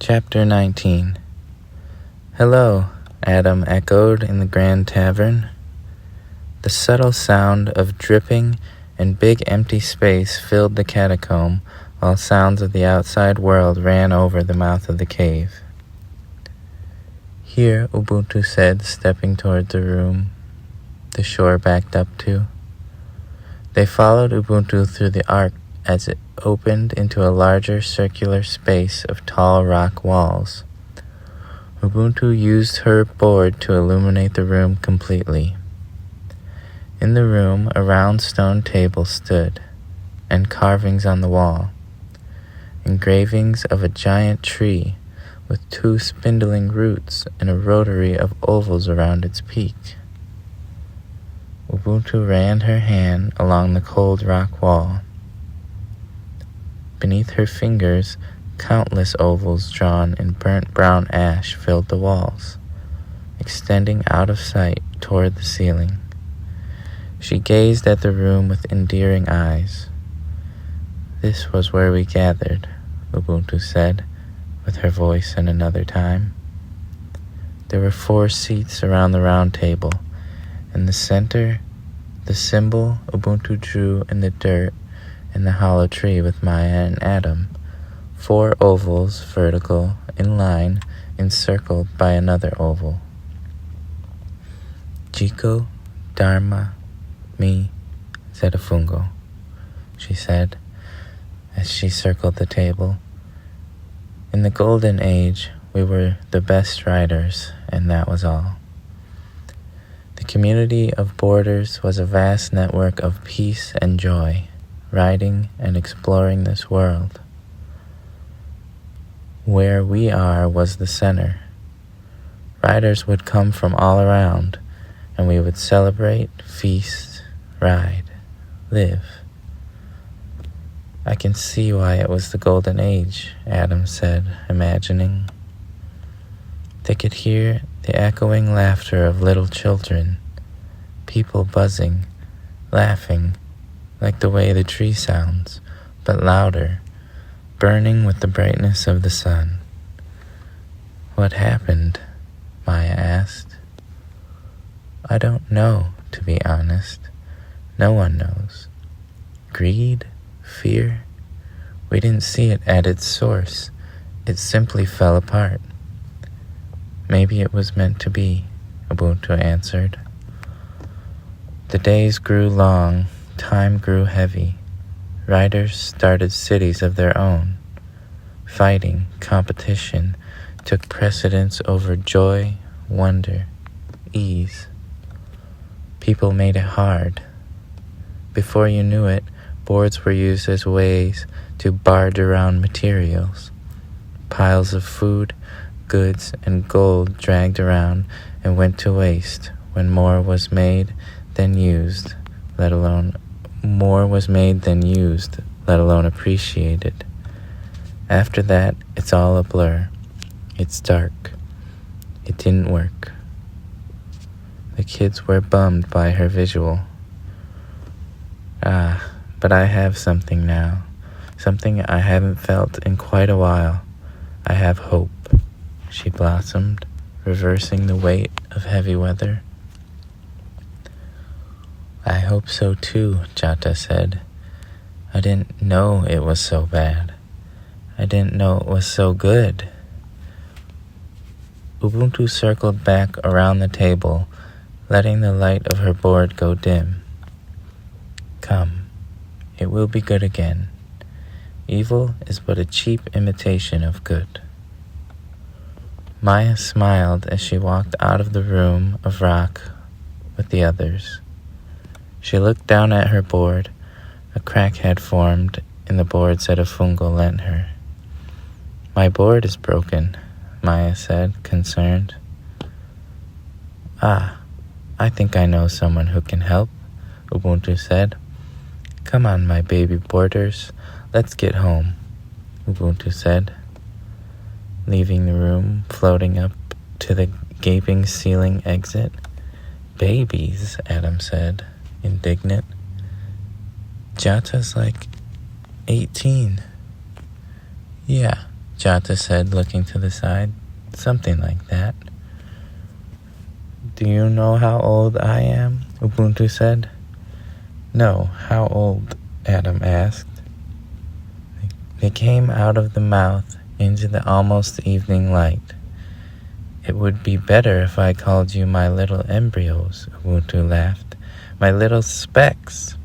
Chapter 19. Hello, Adam echoed in the grand tavern. The subtle sound of dripping and big empty space filled the catacomb, while sounds of the outside world ran over the mouth of the cave. Here, Ubuntu said, stepping toward the room the shore backed up to. They followed Ubuntu through the arc as it opened into a larger circular space of tall rock walls. Ubuntu used her board to illuminate the room completely. In the room, a round stone table stood, and carvings on the wall. Engravings of a giant tree with 2 spindling roots and a rotary of ovals around its peak. Ubuntu ran her hand along the cold rock wall. Beneath her fingers, countless ovals drawn in burnt brown ash filled the walls, extending out of sight toward the ceiling. She gazed at the room with endearing eyes. This was where we gathered, Ubuntu said, with her voice in another time. There were 4 seats around the round table. In the center, the symbol Ubuntu drew in the dirt in the hollow tree with Maya and Adam, 4 ovals, vertical, in line, encircled by another oval. Jiko, Dharma, me, Zetafungo, she said, as she circled the table. In the golden age, we were the best riders, and that was all. The community of boarders was a vast network of peace and joy, riding and exploring this world. Where we are was the center. Riders would come from all around, and we would celebrate, feast, ride, live. I can see why it was the golden age, Adam said, imagining. They could hear the echoing laughter of little children, people buzzing, laughing, like the way the tree sounds, but louder, burning with the brightness of the sun. What happened? Maya asked. I don't know, to be honest. No one knows. Greed? Fear? We didn't see it at its source. It simply fell apart. Maybe it was meant to be, Ubuntu answered. The days grew long, time grew heavy. Riders started cities of their own. Fighting, competition, took precedence over joy, wonder, ease. People made it hard. Before you knew it, boards were used as ways to barge around materials. Piles of food, goods, and gold dragged around and went to waste when more was made than used, let alone appreciated. After that, it's all a blur. It's dark. It didn't work. The kids were bummed by her visual. But I have something now. Something I haven't felt in quite a while. I have hope, she blossomed, reversing the weight of heavy weather. I hope so too, Jata said. I didn't know it was so bad. I didn't know it was so good. Ubuntu circled back around the table, letting the light of her board go dim. Come, it will be good again. Evil is but a cheap imitation of good. Maya smiled as she walked out of the room of rock with the others. She looked down at her board. A crack had formed in the board Zetafungo lent her. My board is broken, Maya said, concerned. I think I know someone who can help, Ubuntu said. Come on, my baby boarders, let's get home, Ubuntu said, leaving the room, floating up to the gaping ceiling exit. Babies, Adam said, indignant. Jata's like 18. Yeah, Jata said, looking to the side. Something like that. Do you know how old I am? Ubuntu said. No, how old? Adam asked. They came out of the mouth into the almost evening light. It would be better if I called you my little embryos, Ubuntu laughed. My little specks.